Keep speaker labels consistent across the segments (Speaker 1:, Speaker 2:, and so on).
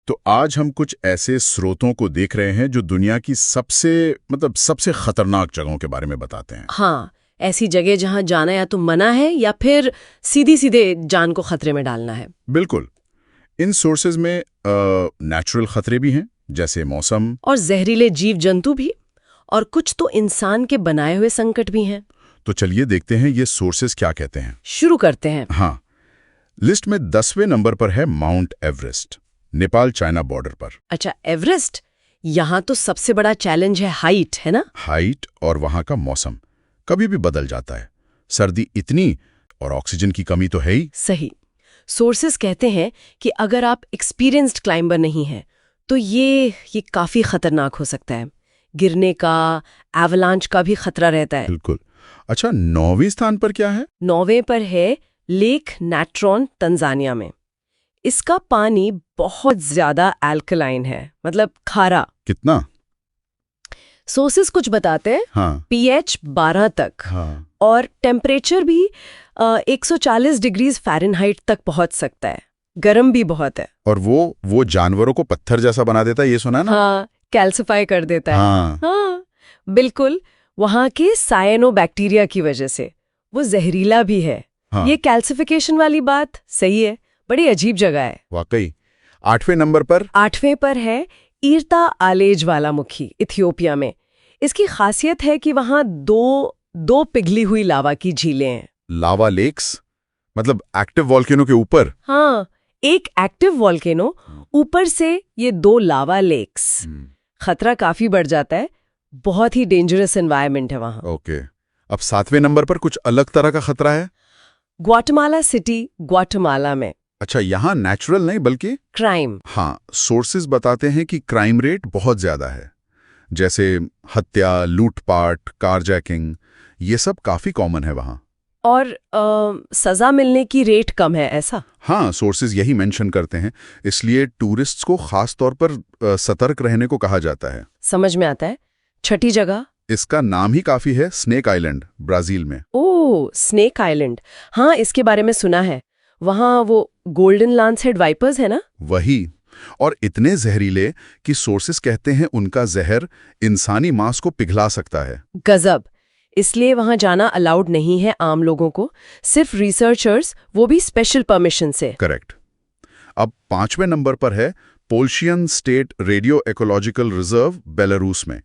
Speaker 1: तो आज हम कुछ ऐसे स्रोतों को देख रहे हैं जो दुनिया की सबसे खतरनाक जगहों के बारे में बताते हैं।
Speaker 2: हाँ, ऐसी जगह जहाँ जाना या तो मना है या फिर सीधी सीधे जान को खतरे में डालना है।
Speaker 1: बिल्कुल। इन सोर्सेज में नेचुरल खतरे भी हैं, जैसे मौसम,
Speaker 2: और जहरीले जीव जंतु भी, और कुछ तो इंसान के बनाए हुए संकट भी हैं।
Speaker 1: तो चलिए देखते हैं ये सोर्सेज क्या कहते हैं।
Speaker 2: शुरू करते हैं।
Speaker 1: हाँ, लिस्ट में 10वें नंबर पर है mount Everest, Nepal China border पर।
Speaker 2: अच्छा, एवरेस्ट। यहाँ तो सबसे बड़ा चैलेंज है हाइट, है ना?
Speaker 1: हाइट और वहाँ का मौसम कभी भी बदल जाता है। सर्दी इतनी और ऑक्सीजन की कमी तो है ही।
Speaker 2: सही। सोर्सेस कहते हैं कि अगर आप एक्सपीरियंस्ड क्लाइंबर नहीं हैं तो ये काफी खतरनाक हो सकता है। गिरने का, एवलांच का भी खतरा रहता है।
Speaker 1: बिल्कुल। अच्छा, 9वें स्थान पर क्या है?
Speaker 2: 9वें पर है लेक नाट्रॉन, तंजानिया में। इसका पानी बहुत ज्यादा अल्कलाइन है, मतलब खारा।
Speaker 1: कितना?
Speaker 2: सोर्सेस कुछ बताते हैं।
Speaker 1: हाँ।
Speaker 2: pH 12 तक।
Speaker 1: हाँ।
Speaker 2: और टेम्परेचर भी 140 डिग्रीज फ़ारेनहाइट तक पहुंच सकता है। गर्म भी बहुत है।
Speaker 1: और वो जानवरों को पत्थर जैसा बना देता है, ये सुना ना?
Speaker 2: हाँ, कैल्सिफाई कर देता है। हाँ, बिल्कुल। वहाँ के साइनोबैक्टीरिया की वजह से वो जहरीला भी है।
Speaker 1: हाँ।
Speaker 2: ये कैल्सिफिकेशन वाली बात सही है, बड़ी अजीब जगह है।
Speaker 1: वाकई। 8वें नंबर पर?
Speaker 2: 8वें पर है ईरता आलेज वालामुखी, इथियोपिया में। इसकी खासियत है कि वहाँ दो पिघली हुई लावा की झीलें हैं।
Speaker 1: लावा लेक्स? मतलब एक्टिव वॉल्केनो के ऊपर?
Speaker 2: हाँ, एक एक्टिव वॉल्केनो, ऊपर से ये 2 लावा लेक्स। खतरा काफी बढ़ जाता है। बहुत ही डेंजरस एनवायरनमेंट है वहाँ।
Speaker 1: ओके। अब 7वें नंबर पर कुछ अलग तरह का खतरा है।
Speaker 2: ग्वाटेमाला सिटी, ग्वाटेमाला में।
Speaker 1: अच्छा, यहाँ नेचुरल नहीं बल्कि
Speaker 2: क्राइम।
Speaker 1: हाँ, सोर्सेज बताते हैं कि क्राइम रेट बहुत ज्यादा है। जैसे हत्या, लूटपाट, कारजैकिंग, ये सब काफी कॉमन है वहाँ।
Speaker 2: और सजा मिलने की रेट कम है, ऐसा?
Speaker 1: हाँ, सोर्सेज यही मेंशन करते हैं। इसलिए टूरिस्ट्स को खास तौर पर सतर्क रहने को कहा जाता है।
Speaker 2: समझ में आता है। 6ठी जगह?
Speaker 1: इसका नाम ही काफी है, स्नेक आइलैंड, ब्राजील में।
Speaker 2: ओह, स्नेक आइलैंड। हाँ, इसके बारे में सुना है। वहाँ वो गोल्डन लांसहेड वाइपर्स है ना?
Speaker 1: वही। और इतने जहरीले कि सोर्सेस कहते हैं उनका जहर इंसानी मांस को पिघला सकता है।
Speaker 2: गजब। इसलिए वहाँ जाना अलाउड नहीं है आम लोगों को, सिर्फ रिसर्चर्स, वो भी स्पेशल परमिशन से।
Speaker 1: करेक्ट। अब 5वें नंबर पर है Polesian state radio ecological reserve, Belarus में।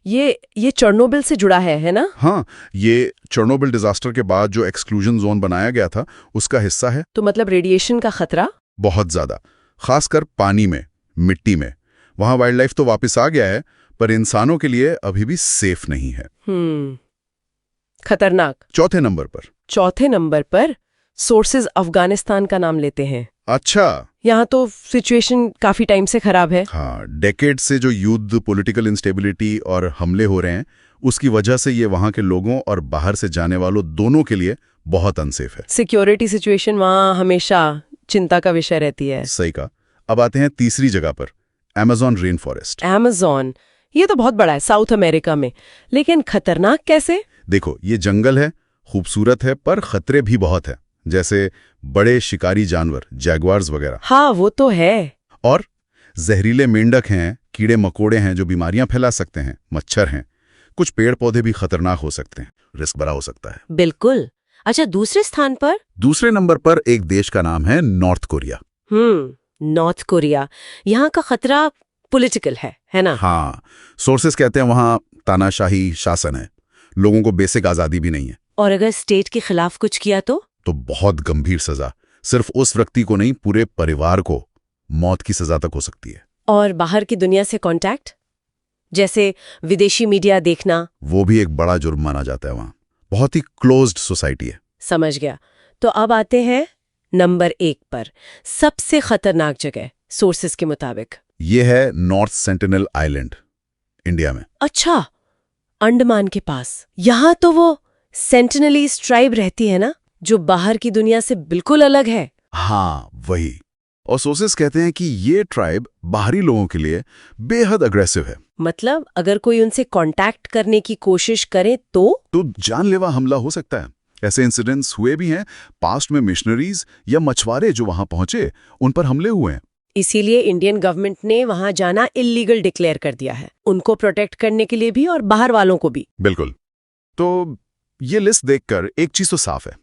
Speaker 2: ये चेर्नोबिल से जुड़ा है ना?
Speaker 1: हाँ, ये चेर्नोबिल डिजास्टर के बाद जो एक्सक्लूजन जोन बनाया गया था उसका हिस्सा है।
Speaker 2: तो मतलब रेडिएशन का खतरा
Speaker 1: बहुत ज्यादा, खासकर पानी में, मिट्टी में। वहां वाइल्ड लाइफ तो वापस आ गया है, पर इंसानों के लिए अभी भी सेफ नहीं है।
Speaker 2: खतरनाक।
Speaker 1: 4थे नंबर पर?
Speaker 2: 4थे नंबर पर सोर्सेज अफगानिस्तान का नाम लेते हैं।
Speaker 1: अच्छा।
Speaker 2: यहाँ तो सिचुएशन काफी टाइम से खराब है।
Speaker 1: हाँ, डेकेड से जो युद्ध, पॉलिटिकल इंस्टेबिलिटी और हमले हो रहे हैं, उसकी वजह से ये वहाँ के लोगों और बाहर से जाने वालों दोनों के लिए बहुत अनसेफ है।
Speaker 2: सिक्योरिटी सिचुएशन वहाँ हमेशा चिंता का विषय रहती है।
Speaker 1: सही कहा। अब आते हैं तीसरी जगह पर, अमेज़न रेन फॉरेस्ट।
Speaker 2: अमेज़न, ये तो बहुत बड़ा है साउथ अमेरिका में, लेकिन खतरनाक कैसे?
Speaker 1: देखो, ये जंगल है, खूबसूरत है, पर खतरे भी बहुत है। जैसे बड़े शिकारी जानवर, जैगवार्स वगैरह।
Speaker 2: हाँ, वो तो है।
Speaker 1: और जहरीले मेंढक हैं, कीड़े मकोड़े हैं जो बीमारियां फैला सकते हैं, मच्छर हैं, कुछ पेड़ पौधे भी खतरनाक हो सकते हैं, रिस्क बड़ा हो सकता है।
Speaker 2: बिल्कुल। अच्छा, दूसरे स्थान पर?
Speaker 1: दूसरे नंबर पर एक देश का नाम है नॉर्थ कोरिया।
Speaker 2: North Korea. यहाँ का खतरा पॉलिटिकल है ना?
Speaker 1: हाँ, सोर्सेस कहते हैं वहां तानाशाही शासन है, लोगों को बेसिक आजादी भी नहीं है।
Speaker 2: और अगर स्टेट के खिलाफ कुछ किया तो
Speaker 1: बहुत गंभीर सजा, सिर्फ उस व्यक्ति को नहीं, पूरे परिवार को मौत की सजा तक हो सकती है।
Speaker 2: और बाहर की दुनिया से कांटेक्ट, जैसे विदेशी मीडिया देखना,
Speaker 1: वो भी एक बड़ा जुर्म माना जाता है वहां। बहुत ही क्लोज्ड सोसाइटी है।
Speaker 2: समझ गया। तो अब आते हैं नंबर 1 पर, सबसे खतरनाक जगह सोर्सेस के मुताबिक।
Speaker 1: ये है नॉर्थ सेंटिनल आइलैंड, इंडिया में।
Speaker 2: अच्छा, अंडमान के पास। यहाँ तो वो सेंटिनलीज ट्राइब रहती है ना, जो बाहर की दुनिया से बिल्कुल अलग है।
Speaker 1: हाँ, वही। और सोर्सेस कहते हैं कि ये ट्राइब बाहरी लोगों के लिए बेहद अग्रेसिव है।
Speaker 2: मतलब अगर कोई उनसे कांटेक्ट करने की कोशिश करे तो
Speaker 1: जानलेवा हमला हो सकता है। ऐसे इंसिडेंट्स हुए भी हैं। पास्ट में मिशनरीज या मछुआरे जो वहां पहुंचे, उन पर हमले हुए हैं।
Speaker 2: इसीलिए इंडियन गवर्नमेंट ने वहां जाना इलीगल डिक्लेयर कर दिया है, उनको प्रोटेक्ट करने के लिए भी और बाहर वालों को भी।
Speaker 1: बिल्कुल। तो ये लिस्ट देखकर एक चीज तो साफ है,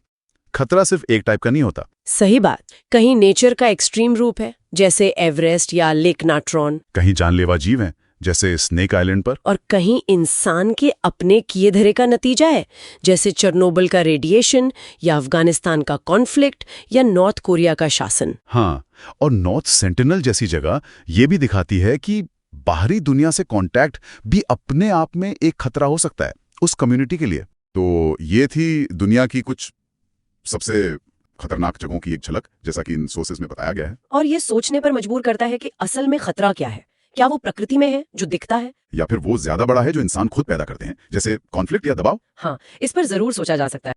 Speaker 1: खतरा सिर्फ एक टाइप का नहीं होता।
Speaker 2: सही बात। कहीं नेचर का एक्सट्रीम रूप है, जैसे एवरेस्ट या लेक नाट्रॉन,
Speaker 1: कहीं जानलेवा जीव हैं, जैसे स्नेक आइलैंड पर,
Speaker 2: और कहीं इंसान के अपने किए धरे का नतीजा है, जैसे चेरनोबिल का रेडिएशन या अफगानिस्तान का कॉन्फ्लिक्ट या नॉर्थ कोरिया का शासन।
Speaker 1: हाँ, और नॉर्थ सेंटिनल जैसी जगह ये भी दिखाती है कि बाहरी दुनिया से कांटेक्ट भी अपने आप में एक खतरा हो सकता है उस कम्युनिटी के लिए। तो ये थी दुनिया की कुछ सबसे खतरनाक जगहों की एक झलक, जैसा कि इन सोर्सेज में बताया गया है।
Speaker 2: और ये सोचने पर मजबूर करता है कि असल में खतरा क्या है। क्या वो प्रकृति में है जो दिखता है,
Speaker 1: या फिर वो ज्यादा बड़ा है जो इंसान खुद पैदा करते हैं, जैसे कॉन्फ्लिक्ट या दबाव?
Speaker 2: हाँ, इस पर जरूर सोचा जा सकता है।